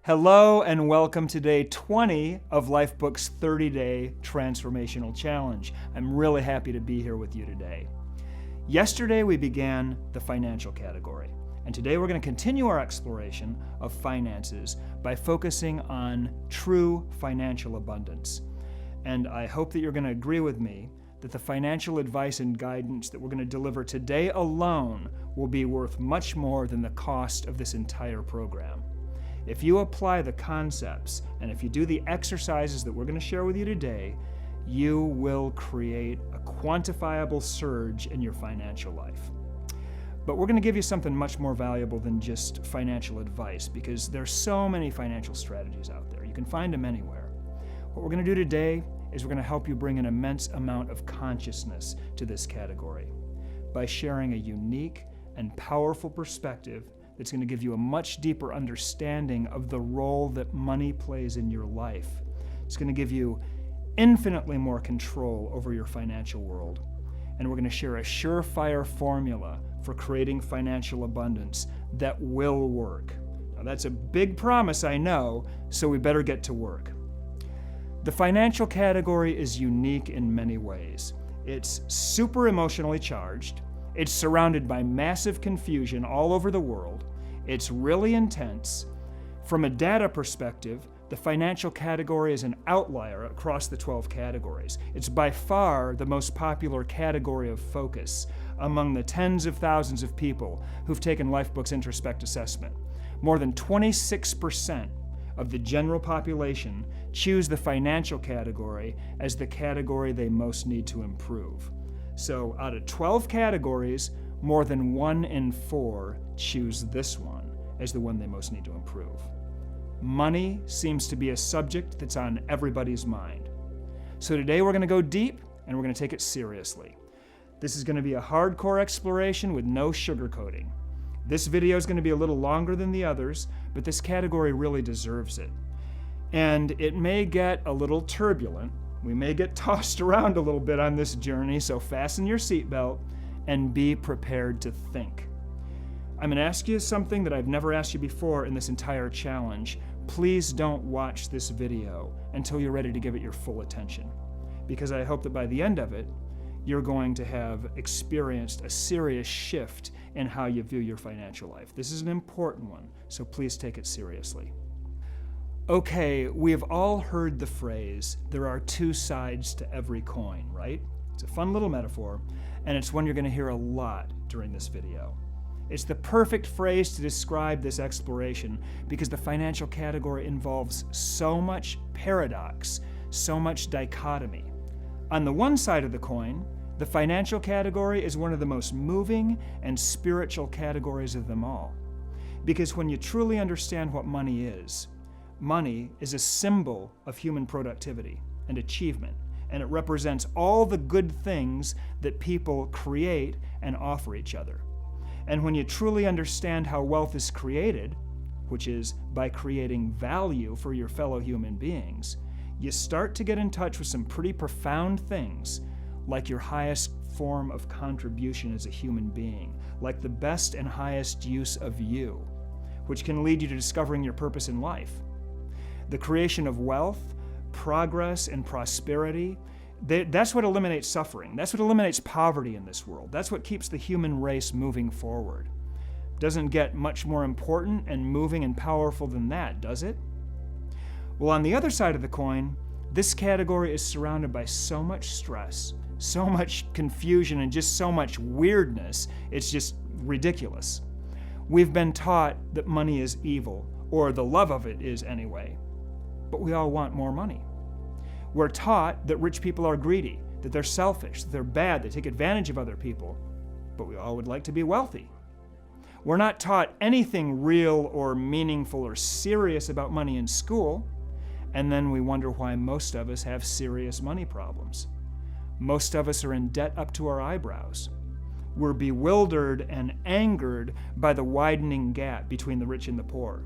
Hello and welcome to day 20 of Lifebook's 30-day transformational challenge. I'm really happy to be here with you today. Yesterday we began the financial category, and today we're going to continue our exploration of finances by focusing on true financial abundance. And I hope that you're going to agree with me that the financial advice and guidance that we're going to deliver today alone will be worth much more than the cost of this entire program. If you apply the concepts and if you do the exercises that we're going to share with you today, you will create a quantifiable surge in your financial life. But we're going to give you something much more valuable than just financial advice, because there's so many financial strategies out there. You can find them anywhere. What we're going to do today is we're going to help you bring an immense amount of consciousness to this category by sharing a unique and powerful perspective that's going to give you a much deeper understanding of the role that money plays in your life. It's going to give you infinitely more control over your financial world. And we're going to share a surefire formula for creating financial abundance that will work. Now, that's a big promise, I know, so we better get to work. The financial category is unique in many ways. It's super emotionally charged. It's surrounded by massive confusion all over the world. It's really intense. From a data perspective, the financial category is an outlier across the 12 categories. It's by far the most popular category of focus among the tens of thousands of people who've taken Lifebook's Introspect Assessment. More than 26% of the general population choose the financial category as the category they most need to improve. So out of 12 categories, more than 1 in 4 choose this one as the one they most need to improve. Money seems to be a subject that's on everybody's mind. So today we're going to go deep and we're going to take it seriously. This is going to be a hardcore exploration with no sugarcoating. This video is going to be a little longer than the others, but this category really deserves it. And it may get a little turbulent. We may get tossed around a little bit on this journey, so fasten your seatbelt and be prepared to think. I'm going to ask you something that I've never asked you before in this entire challenge. Please don't watch this video until you're ready to give it your full attention, because I hope that by the end of it, you're going to have experienced a serious shift in how you view your financial life. This is an important one, so please take it seriously. Okay, we have all heard the phrase, there are two sides to every coin, right? It's a fun little metaphor, and it's one you're going to hear a lot during this video. It's the perfect phrase to describe this exploration because the financial category involves so much paradox, so much dichotomy. On the one side of the coin, the financial category is one of the most moving and spiritual categories of them all. Because when you truly understand what money is a symbol of human productivity and achievement, and it represents all the good things that people create and offer each other. And when you truly understand how wealth is created, which is by creating value for your fellow human beings, you start to get in touch with some pretty profound things, like your highest form of contribution as a human being, like the best and highest use of you, which can lead you to discovering your purpose in life. The creation of wealth, progress, and prosperity, that's what eliminates suffering. That's what eliminates poverty in this world. That's what keeps the human race moving forward. Doesn't get much more important and moving and powerful than that, does it? Well, on the other side of the coin, this category is surrounded by so much stress, so much confusion, and just so much weirdness, it's just ridiculous. We've been taught that money is evil, or the love of it is anyway. But we all want more money. We're taught that rich people are greedy, that they're selfish, that they're bad, they take advantage of other people. But we all would like to be wealthy. We're not taught anything real or meaningful or serious about money in school, and then we wonder why most of us have serious money problems. Most of us are in debt up to our eyebrows. We're bewildered and angered by the widening gap between the rich and the poor.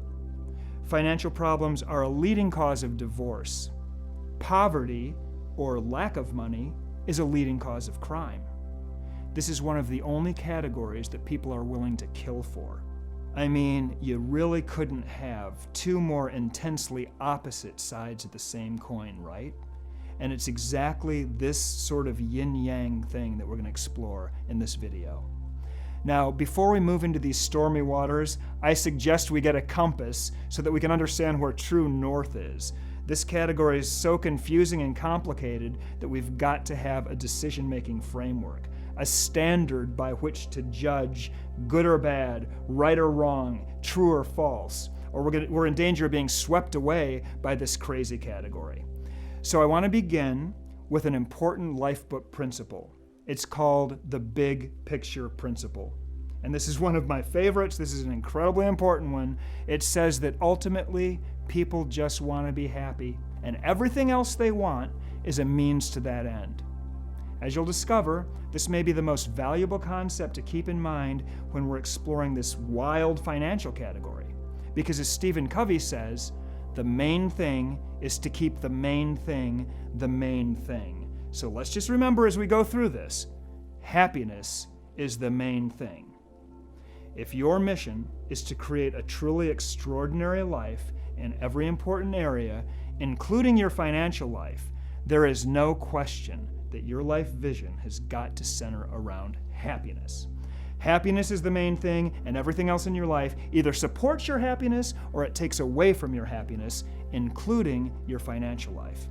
Financial problems are a leading cause of divorce. Poverty, or lack of money, is a leading cause of crime. This is one of the only categories that people are willing to kill for. I mean, you really couldn't have two more intensely opposite sides of the same coin, right? And it's exactly this sort of yin-yang thing that we're going to explore in this video. Now, before we move into these stormy waters, I suggest we get a compass so that we can understand where true north is. This category is so confusing and complicated that we've got to have a decision-making framework, a standard by which to judge good or bad, right or wrong, true or false, or we're in danger of being swept away by this crazy category. So I want to begin with an important lifebook principle. It's called the big picture principle. And this is one of my favorites. This is an incredibly important one. It says that ultimately people just want to be happy, and everything else they want is a means to that end. As you'll discover, this may be the most valuable concept to keep in mind when we're exploring this wild financial category. Because as Stephen Covey says, the main thing is to keep the main thing the main thing. So let's just remember as we go through this, happiness is the main thing. If your mission is to create a truly extraordinary life in every important area, including your financial life, there is no question that your life vision has got to center around happiness. Happiness is the main thing, and everything else in your life either supports your happiness or it takes away from your happiness, including your financial life.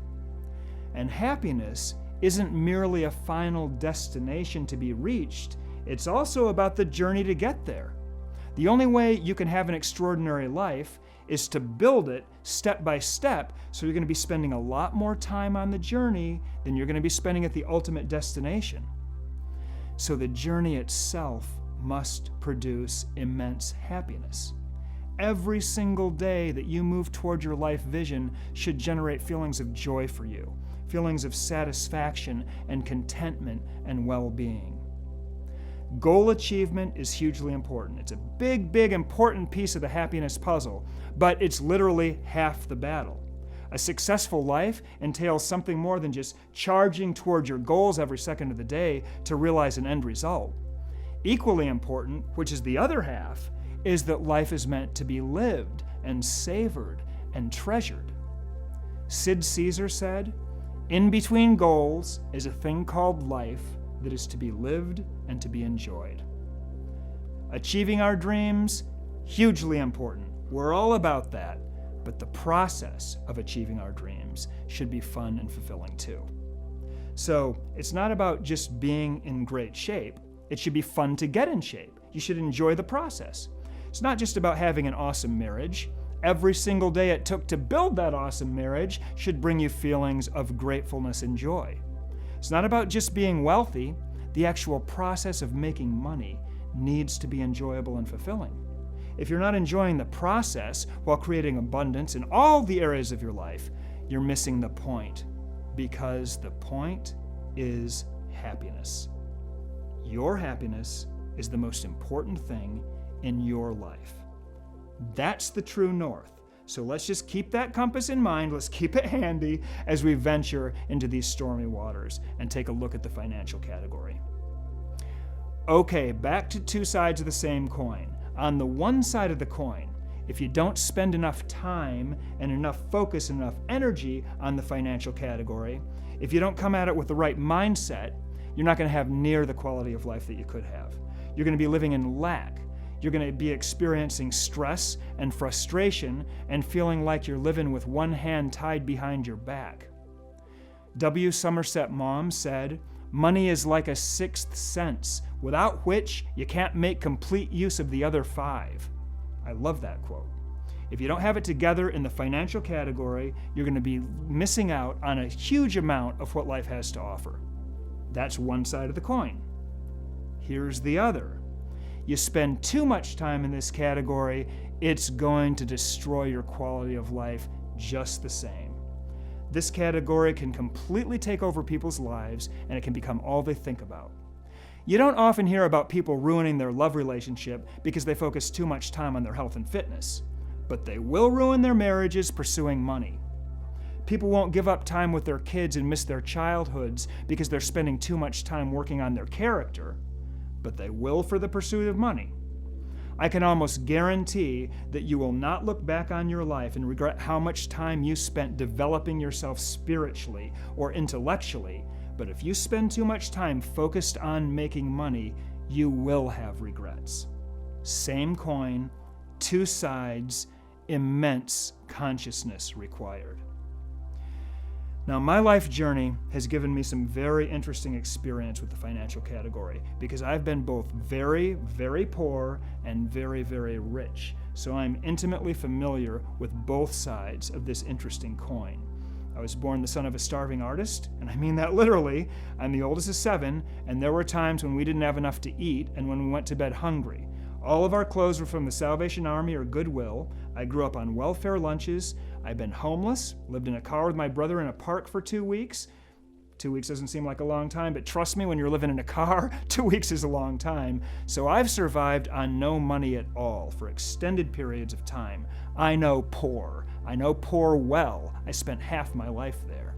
And happiness isn't merely a final destination to be reached, it's also about the journey to get there. The only way you can have an extraordinary life is to build it step by step, so you're going to be spending a lot more time on the journey than you're going to be spending at the ultimate destination. So the journey itself must produce immense happiness. Every single day that you move toward your life vision should generate feelings of joy for you, feelings of satisfaction and contentment and well-being. Goal achievement is hugely important. It's a big, big, important piece of the happiness puzzle, but it's literally half the battle. A successful life entails something more than just charging toward your goals every second of the day to realize an end result. Equally important, which is the other half, is that life is meant to be lived and savored and treasured. Sid Caesar said, "In between goals is a thing called life that is to be lived and to be enjoyed." Achieving our dreams, hugely important. We're all about that, but the process of achieving our dreams should be fun and fulfilling too. So it's not about just being in great shape. It should be fun to get in shape. You should enjoy the process. It's not just about having an awesome marriage. Every single day it took to build that awesome marriage should bring you feelings of gratefulness and joy. It's not about just being wealthy. The actual process of making money needs to be enjoyable and fulfilling. If you're not enjoying the process while creating abundance in all the areas of your life, you're missing the point, because the point is happiness. Your happiness is the most important thing in your life. That's the true north. So let's just keep that compass in mind. Let's keep it handy as we venture into these stormy waters and take a look at the financial category. Okay, back to two sides of the same coin. On the one side of the coin, if you don't spend enough time and enough focus and enough energy on the financial category, if you don't come at it with the right mindset, you're not going to have near the quality of life that you could have. You're going to be living in lack. You're going to be experiencing stress and frustration and feeling like you're living with one hand tied behind your back. W. Somerset Maugham said, "Money is like a sixth sense, without which you can't make complete use of the other five." I love that quote. If you don't have it together in the financial category, you're going to be missing out on a huge amount of what life has to offer. That's one side of the coin. Here's the other. You spend too much time in this category, it's going to destroy your quality of life just the same. This category can completely take over people's lives, and it can become all they think about. You don't often hear about people ruining their love relationship because they focus too much time on their health and fitness, but they will ruin their marriages pursuing money. People won't give up time with their kids and miss their childhoods because they're spending too much time working on their character, but they will for the pursuit of money. I can almost guarantee that you will not look back on your life and regret how much time you spent developing yourself spiritually or intellectually. But if you spend too much time focused on making money, you will have regrets. Same coin, two sides, immense consciousness required. Now, my life journey has given me some very interesting experience with the financial category because I've been both very, very poor and very, very rich. So I'm intimately familiar with both sides of this interesting coin. I was born the son of a starving artist, and I mean that literally. I'm the oldest of 7, and there were times when we didn't have enough to eat and when we went to bed hungry. All of our clothes were from the Salvation Army or Goodwill. I grew up on welfare lunches. I've been homeless, lived in a car with my brother in a park for 2 weeks. 2 weeks doesn't seem like a long time, but trust me, when you're living in a car, 2 weeks is a long time. So I've survived on no money at all for extended periods of time. I know poor. I know poor well. I spent half my life there.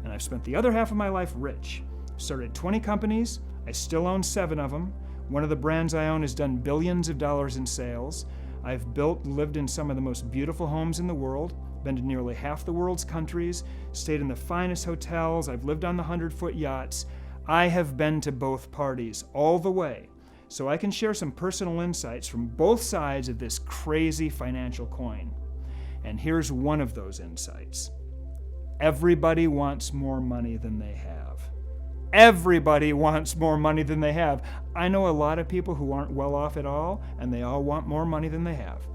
And I've spent the other half of my life rich. Started 20 companies. I still own 7 of them. One of the brands I own has done billions of dollars in sales. I've built and lived in some of the most beautiful homes in the world, been to nearly half the world's countries, stayed in the finest hotels, I've lived on the 100-foot yachts. I have been to both parties all the way, so I can share some personal insights from both sides of this crazy financial coin. And here's one of those insights. Everybody wants more money than they have. Everybody wants more money than they have. I know a lot of people who aren't well off at all, and they all want more money than they have.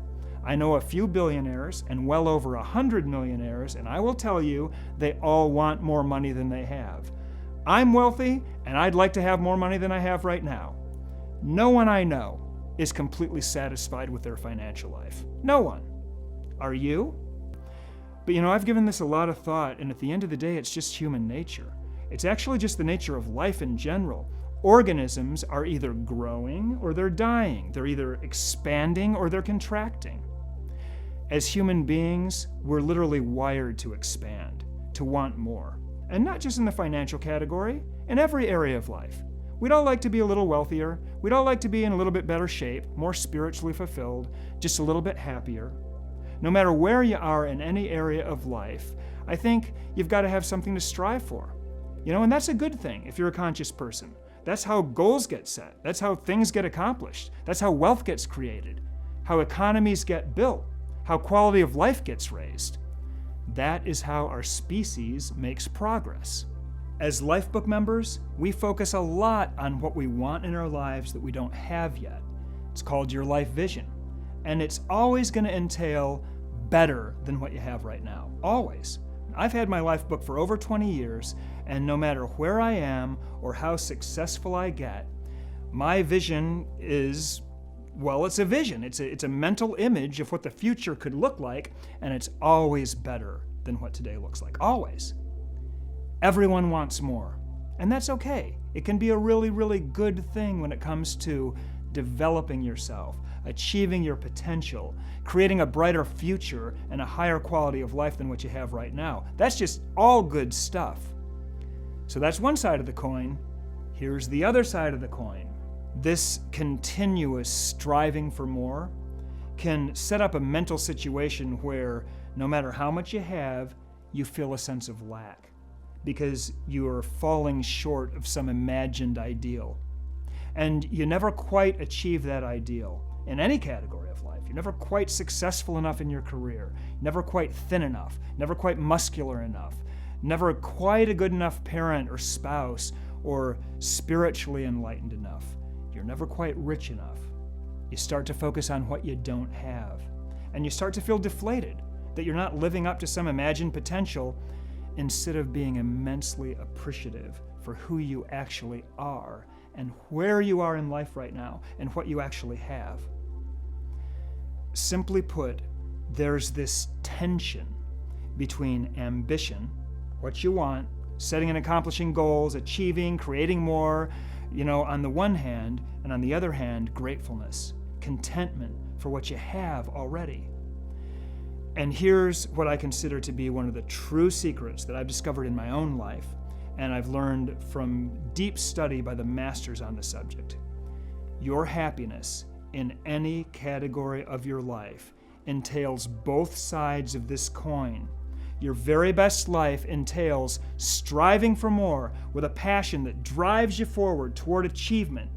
I know a few billionaires and well over 100 millionaires, and I will tell you, they all want more money than they have. I'm wealthy, and I'd like to have more money than I have right now. No one I know is completely satisfied with their financial life. No one. Are you? But I've given this a lot of thought, and at the end of the day, it's just human nature. It's actually just the nature of life in general. Organisms are either growing or they're dying. They're either expanding or they're contracting. As human beings, we're literally wired to expand, to want more. And not just in the financial category, in every area of life. We'd all like to be a little wealthier. We'd all like to be in a little bit better shape, more spiritually fulfilled, just a little bit happier. No matter where you are in any area of life, I think you've got to have something to strive for. And that's a good thing if you're a conscious person. That's how goals get set. That's how things get accomplished. That's how wealth gets created, how economies get built, how quality of life gets raised. That is how our species makes progress. As Lifebook members, we focus a lot on what we want in our lives that we don't have yet. It's called your life vision. And it's always going to entail better than what you have right now. Always. I've had my life book for over 20 years, and no matter where I am or how successful I get, my vision is, it's a vision. It's a mental image of what the future could look like, and it's always better than what today looks like. Always. Everyone wants more, and that's okay. It can be a really, really good thing when it comes to developing yourself, achieving your potential, creating a brighter future and a higher quality of life than what you have right now. That's just all good stuff. So that's one side of the coin. Here's the other side of the coin. This continuous striving for more can set up a mental situation where no matter how much you have, you feel a sense of lack because you are falling short of some imagined ideal. And you never quite achieve that ideal in any category of life. You're never quite successful enough in your career, never quite thin enough, never quite muscular enough, never quite a good enough parent or spouse or spiritually enlightened enough. You're never quite rich enough. You start to focus on what you don't have, and you start to feel deflated that you're not living up to some imagined potential instead of being immensely appreciative for who you actually are and where you are in life right now and what you actually have. Simply put, there's this tension between ambition, what you want, setting and accomplishing goals, achieving, creating more, on the one hand, and on the other hand, gratefulness, contentment for what you have already. And here's what I consider to be one of the true secrets that I've discovered in my own life, and I've learned from deep study by the masters on the subject. Your happiness in any category of your life entails both sides of this coin. Your very best life entails striving for more with a passion that drives you forward toward achievement,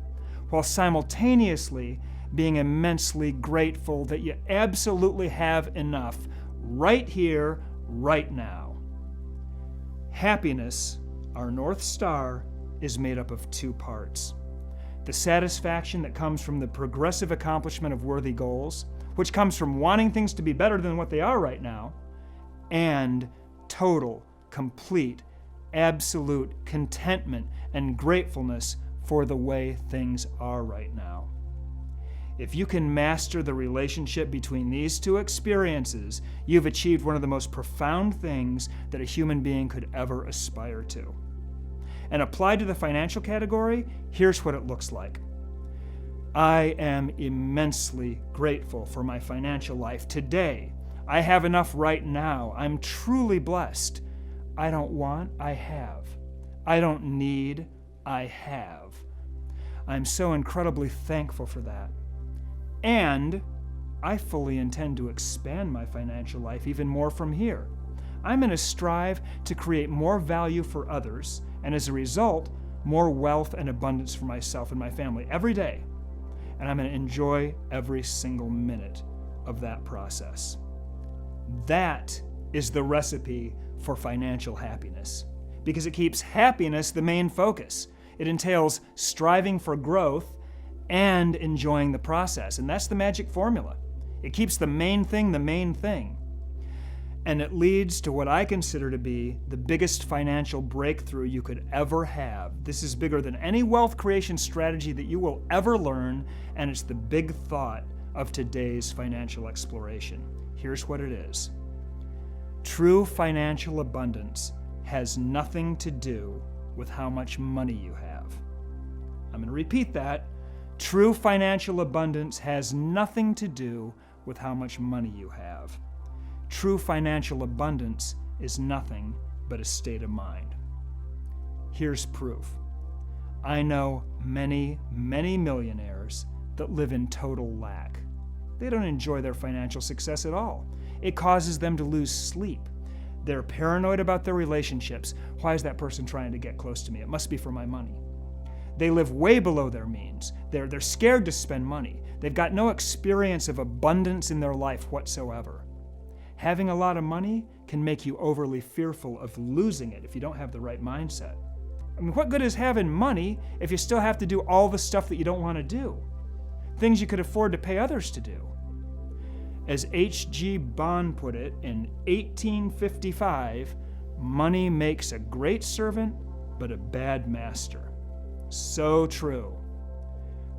while simultaneously being immensely grateful that you absolutely have enough right here, right now. Happiness, our North Star, is made up of two parts. The satisfaction that comes from the progressive accomplishment of worthy goals, which comes from wanting things to be better than what they are right now, and total, complete, absolute contentment and gratefulness for the way things are right now. If you can master the relationship between these two experiences, you've achieved one of the most profound things that a human being could ever aspire to. And applied to the financial category, here's what it looks like. I am immensely grateful for my financial life today. I have enough right now. I'm truly blessed. I don't want, I have. I don't need, I have. I'm so incredibly thankful for that. And I fully intend to expand my financial life even more from here. I'm going to strive to create more value for others, and as a result, more wealth and abundance for myself and my family every day. And I'm going to enjoy every single minute of that process. That is the recipe for financial happiness, because it keeps happiness the main focus. It entails striving for growth and enjoying the process. And that's the magic formula. It keeps the main thing the main thing. And it leads to what I consider to be the biggest financial breakthrough you could ever have. This is bigger than any wealth creation strategy that you will ever learn, and it's the big thought of today's financial exploration. Here's what it is. True financial abundance has nothing to do with how much money you have. I'm going to repeat that. True financial abundance has nothing to do with how much money you have. True financial abundance is nothing but a state of mind. Here's proof. I know many, many millionaires that live in total lack. They don't enjoy their financial success at all. It causes them to lose sleep. They're paranoid about their relationships. Why is that person trying to get close to me? It must be for my money. They live way below their means. They're scared to spend money. They've got no experience of abundance in their life whatsoever. Having a lot of money can make you overly fearful of losing it if you don't have the right mindset. I mean, what good is having money if you still have to do all the stuff that you don't want to do? Things you could afford to pay others to do. As H.G. Bond put it in 1855, money makes a great servant, but a bad master. So true.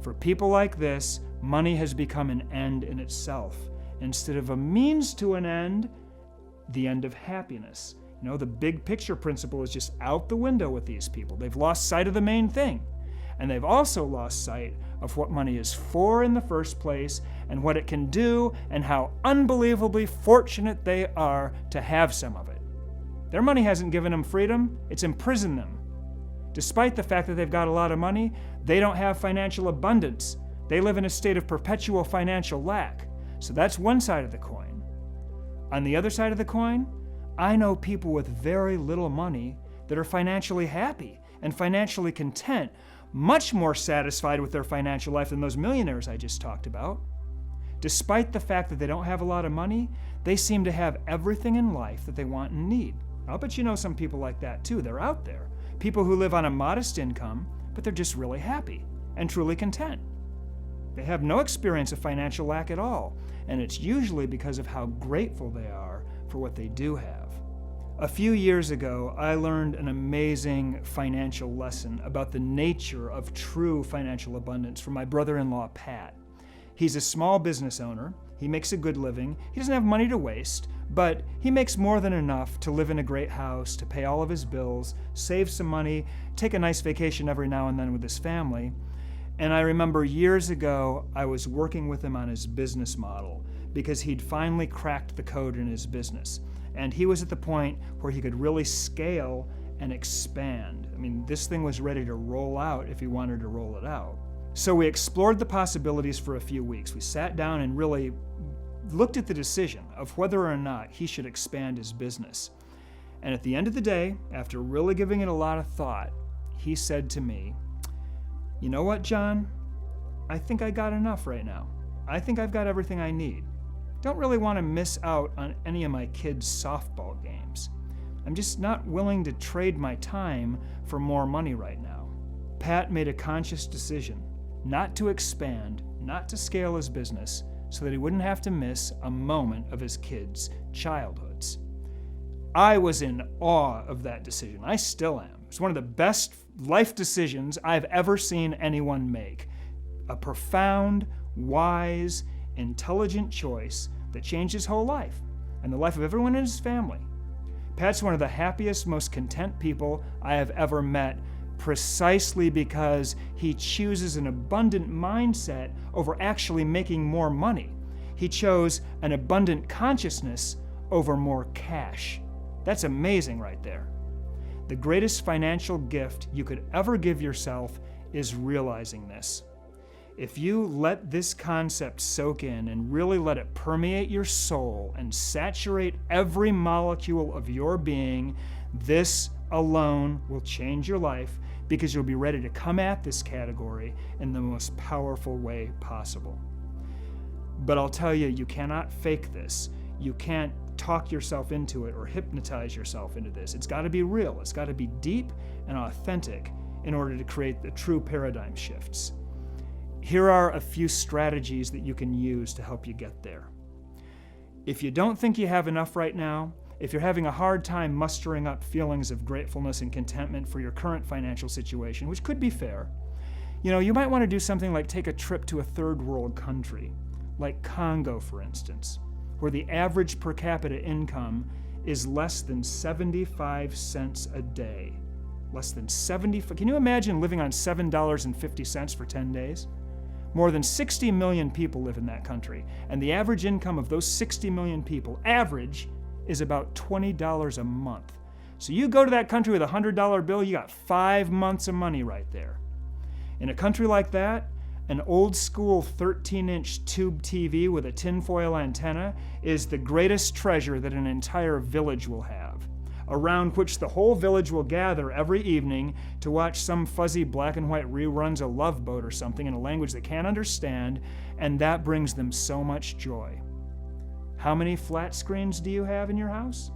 For people like this, money has become an end in itself. Instead of a means to an end, the end of happiness. You know, the big picture principle is just out the window with these people. They've lost sight of the main thing. And they've also lost sight of what money is for in the first place and what it can do and how unbelievably fortunate they are to have some of it. Their money hasn't given them freedom, it's imprisoned them. Despite the fact that they've got a lot of money, they don't have financial abundance. They live in a state of perpetual financial lack. So that's one side of the coin. On the other side of the coin, I know people with very little money that are financially happy and financially content, much more satisfied with their financial life than those millionaires I just talked about. Despite the fact that they don't have a lot of money, they seem to have everything in life that they want and need. I'll bet you know some people like that too. They're out there. People who live on a modest income, but they're just really happy and truly content. They have no experience of financial lack at all, and it's usually because of how grateful they are for what they do have. A few years ago, I learned an amazing financial lesson about the nature of true financial abundance from my brother-in-law, Pat. He's a small business owner. He makes a good living. He doesn't have money to waste, but he makes more than enough to live in a great house, to pay all of his bills, save some money, take a nice vacation every now and then with his family. And I remember years ago, I was working with him on his business model because he'd finally cracked the code in his business. And he was at the point where he could really scale and expand. I mean, this thing was ready to roll out if he wanted to roll it out. So we explored the possibilities for a few weeks. We sat down and really looked at the decision of whether or not he should expand his business. And at the end of the day, after really giving it a lot of thought, he said to me, "You know what, John? I think I got enough right now. I think I've got everything I need. Don't really want to miss out on any of my kids' softball games. I'm just not willing to trade my time for more money right now." Pat made a conscious decision not to expand, not to scale his business, so that he wouldn't have to miss a moment of his kids' childhoods. I was in awe of that decision. I still am. It's one of the best life decisions I've ever seen anyone make. A profound, wise, intelligent choice that changed his whole life and the life of everyone in his family. Pat's one of the happiest, most content people I have ever met, precisely because he chooses an abundant mindset over actually making more money. He chose an abundant consciousness over more cash. That's amazing right there. The greatest financial gift you could ever give yourself is realizing this. If you let this concept soak in and really let it permeate your soul and saturate every molecule of your being, this alone will change your life, because you'll be ready to come at this category in the most powerful way possible. But I'll tell you, you cannot fake this. You can't talk yourself into it or hypnotize yourself into this. It's got to be real. It's got to be deep and authentic in order to create the true paradigm shifts. Here are a few strategies that you can use to help you get there. If you don't think you have enough right now, if you're having a hard time mustering up feelings of gratefulness and contentment for your current financial situation, which could be fair, you might want to do something like take a trip to a third world country, like Congo, for instance, where the average per capita income is less than 75 cents a day. Less than 75. Can you imagine living on $7.50 for 10 days? More than 60 million people live in that country, and the average income of those 60 million people, average, is about $20 a month. So you go to that country with a $100 bill, you got 5 months of money right there. In a country like that, an old school 13-inch tube TV with a tinfoil antenna is the greatest treasure that an entire village will have, around which the whole village will gather every evening to watch some fuzzy black and white reruns of Love Boat or something in a language they can't understand, and that brings them so much joy. How many flat screens do you have in your house?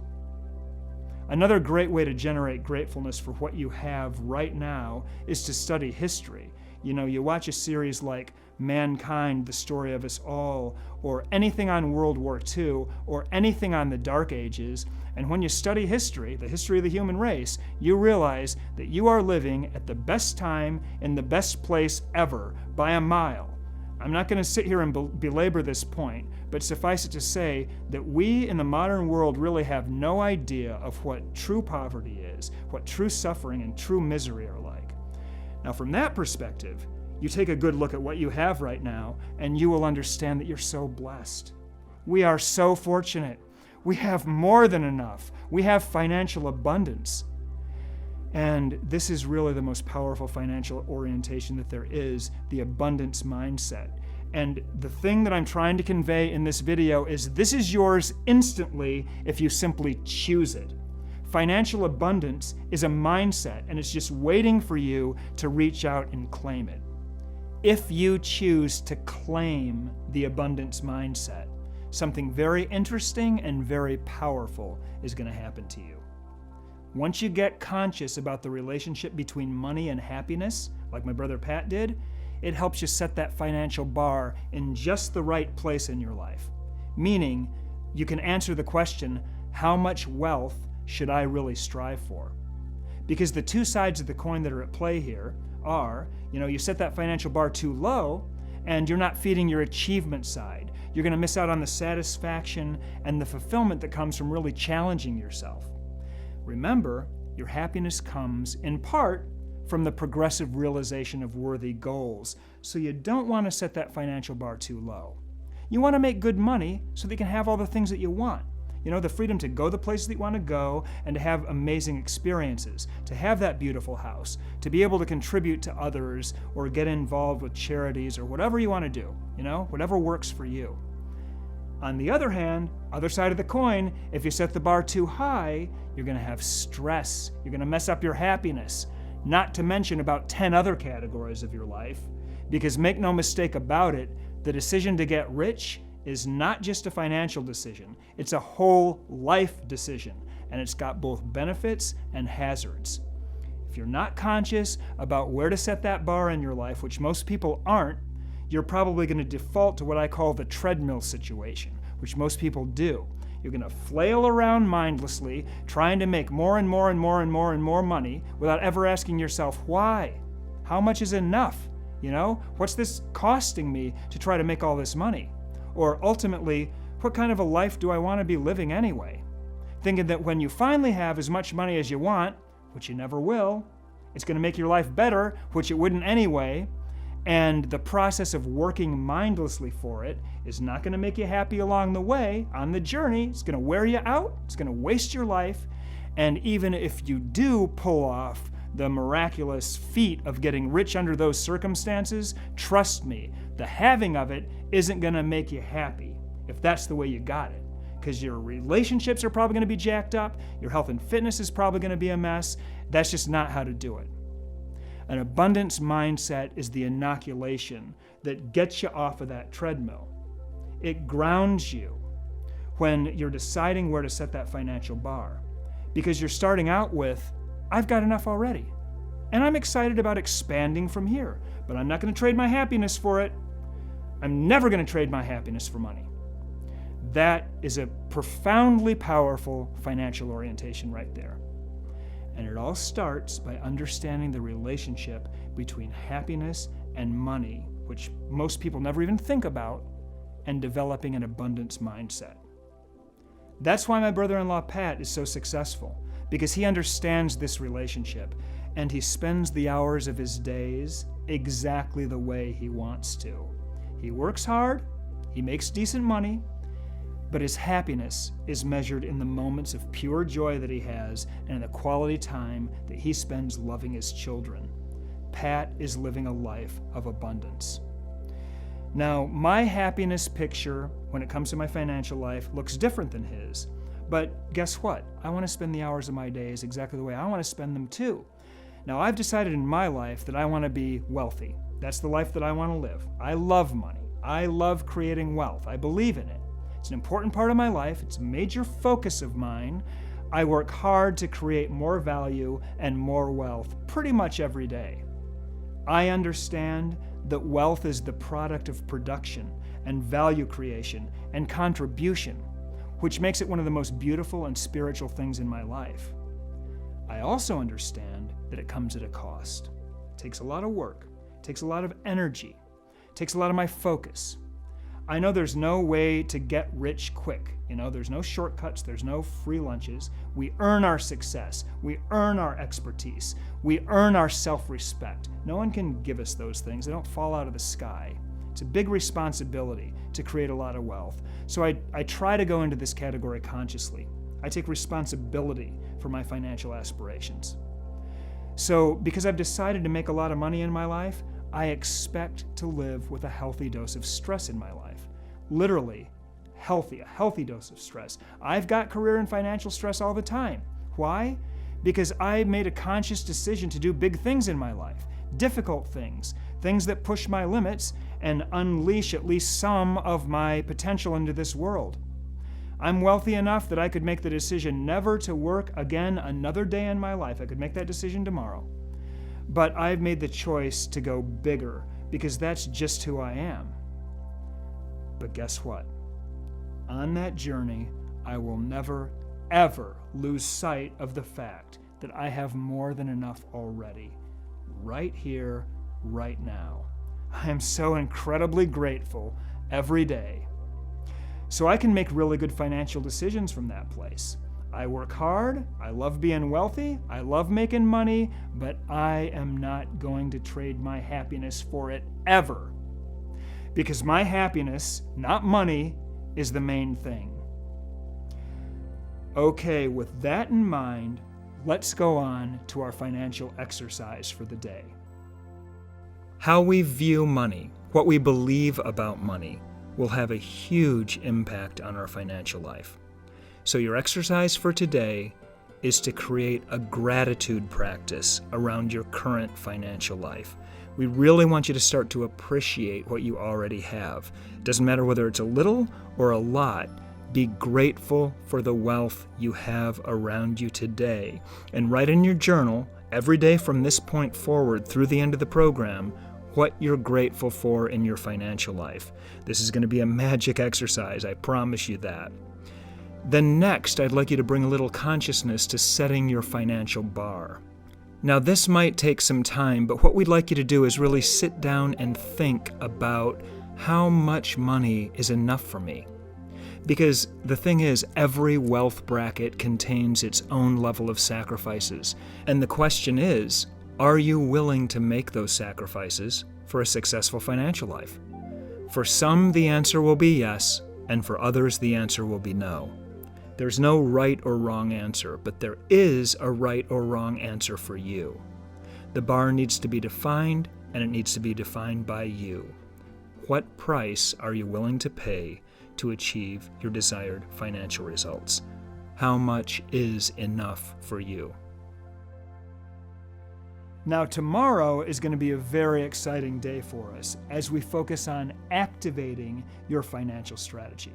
Another great way to generate gratefulness for what you have right now is to study history. You watch a series like Mankind, the Story of Us All, or anything on World War II, or anything on the Dark Ages, and when you study history, the history of the human race, you realize that you are living at the best time in the best place ever by a mile. I'm not going to sit here and belabor this point, but suffice it to say that we in the modern world really have no idea of what true poverty is, what true suffering and true misery are like. Now, from that perspective, you take a good look at what you have right now, and you will understand that you're so blessed. We are so fortunate. We have more than enough. We have financial abundance. And this is really the most powerful financial orientation that there is, the abundance mindset. And the thing that I'm trying to convey in this video is this is yours instantly if you simply choose it. Financial abundance is a mindset, and it's just waiting for you to reach out and claim it. If you choose to claim the abundance mindset, something very interesting and very powerful is going to happen to you. Once you get conscious about the relationship between money and happiness, like my brother Pat did, it helps you set that financial bar in just the right place in your life. Meaning, you can answer the question, how much wealth should I really strive for? Because the two sides of the coin that are at play here are, you set that financial bar too low, and you're not feeding your achievement side. You're going to miss out on the satisfaction and the fulfillment that comes from really challenging yourself. Remember, your happiness comes in part from the progressive realization of worthy goals, so you don't want to set that financial bar too low. You want to make good money so that you can have all the things that you want. The freedom to go the places that you want to go and to have amazing experiences, to have that beautiful house, to be able to contribute to others or get involved with charities or whatever you want to do, whatever works for you. On the other hand, other side of the coin, if you set the bar too high, you're going to have stress. You're going to mess up your happiness, not to mention about 10 other categories of your life. Because make no mistake about it, the decision to get rich is not just a financial decision. It's a whole life decision, and it's got both benefits and hazards. If you're not conscious about where to set that bar in your life, which most people aren't, you're probably going to default to what I call the treadmill situation, which most people do. You're going to flail around mindlessly, trying to make more and more and more and more and more money without ever asking yourself, why? How much is enough? What's this costing me to try to make all this money? Or ultimately, what kind of a life do I want to be living anyway? Thinking that when you finally have as much money as you want, which you never will, it's going to make your life better, which it wouldn't anyway, and the process of working mindlessly for it is not going to make you happy along the way. On the journey, it's going to wear you out, it's going to waste your life, and even if you do pull off the miraculous feat of getting rich under those circumstances, trust me, the having of it isn't going to make you happy if that's the way you got it. Because your relationships are probably going to be jacked up, your health and fitness is probably going to be a mess. That's just not how to do it. An abundance mindset is the inoculation that gets you off of that treadmill. It grounds you when you're deciding where to set that financial bar. Because you're starting out with, I've got enough already. And I'm excited about expanding from here, but I'm not going to trade my happiness for it. I'm never going to trade my happiness for money. That is a profoundly powerful financial orientation right there. And it all starts by understanding the relationship between happiness and money, which most people never even think about, and developing an abundance mindset. That's why my brother-in-law Pat is so successful, because he understands this relationship, and he spends the hours of his days exactly the way he wants to. He works hard, he makes decent money, but his happiness is measured in the moments of pure joy that he has and in the quality time that he spends loving his children. Pat is living a life of abundance. Now, my happiness picture when it comes to my financial life looks different than his. But guess what? I want to spend the hours of my days exactly the way I want to spend them too. Now, I've decided in my life that I want to be wealthy. That's the life that I want to live. I love money. I love creating wealth. I believe in it. It's an important part of my life. It's a major focus of mine. I work hard to create more value and more wealth pretty much every day. I understand that wealth is the product of production and value creation and contribution, which makes it one of the most beautiful and spiritual things in my life. I also understand that it comes at a cost. It takes a lot of work, it takes a lot of energy, it takes a lot of my focus. I know there's no way to get rich quick. There's no shortcuts, there's no free lunches. We earn our success, we earn our expertise, we earn our self-respect. No one can give us those things, they don't fall out of the sky. It's a big responsibility to create a lot of wealth. So I try to go into this category consciously. I take responsibility for my financial aspirations. So because I've decided to make a lot of money in my life, I expect to live with a healthy dose of stress in my life. Literally, a healthy dose of stress. I've got career and financial stress all the time. Why? Because I made a conscious decision to do big things in my life, difficult things, things that push my limits and unleash at least some of my potential into this world. I'm wealthy enough that I could make the decision never to work again another day in my life. I could make that decision tomorrow. But I've made the choice to go bigger because that's just who I am. But guess what? On that journey, I will never, ever lose sight of the fact that I have more than enough already, right here, right now. I am so incredibly grateful every day. So I can make really good financial decisions from that place. I work hard, I love being wealthy, I love making money, but I am not going to trade my happiness for it ever. Because my happiness, not money, is the main thing. Okay, with that in mind, let's go on to our financial exercise for the day. How we view money, what we believe about money, will have a huge impact on our financial life. So your exercise for today is to create a gratitude practice around your current financial life. We really want you to start to appreciate what you already have. It doesn't matter whether it's a little or a lot. Be grateful for the wealth you have around you today. And write in your journal every day from this point forward through the end of the program what you're grateful for in your financial life. This is going to be a magic exercise, I promise you that. Then next, I'd like you to bring a little consciousness to setting your financial bar. Now, this might take some time, but what we'd like you to do is really sit down and think about how much money is enough for me. Because the thing is, every wealth bracket contains its own level of sacrifices. And the question is, are you willing to make those sacrifices for a successful financial life? For some, the answer will be yes, and for others, the answer will be no. There's no right or wrong answer, but there is a right or wrong answer for you. The bar needs to be defined, and it needs to be defined by you. What price are you willing to pay to achieve your desired financial results? How much is enough for you? Now, tomorrow is going to be a very exciting day for us as we focus on activating your financial strategy.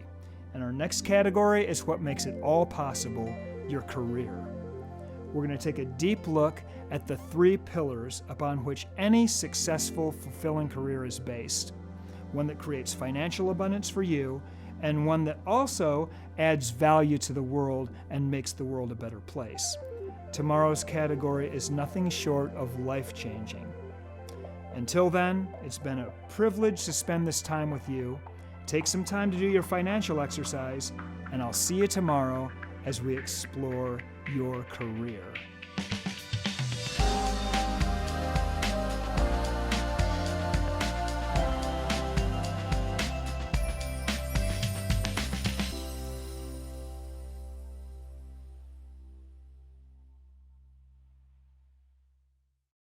And our next category is what makes it all possible, your career. We're going to take a deep look at the 3 pillars upon which any successful, fulfilling career is based. One that creates financial abundance for you, and one that also adds value to the world and makes the world a better place. Tomorrow's category is nothing short of life-changing. Until then, it's been a privilege to spend this time with you. Take some time to do your financial exercise, and I'll see you tomorrow as we explore your career.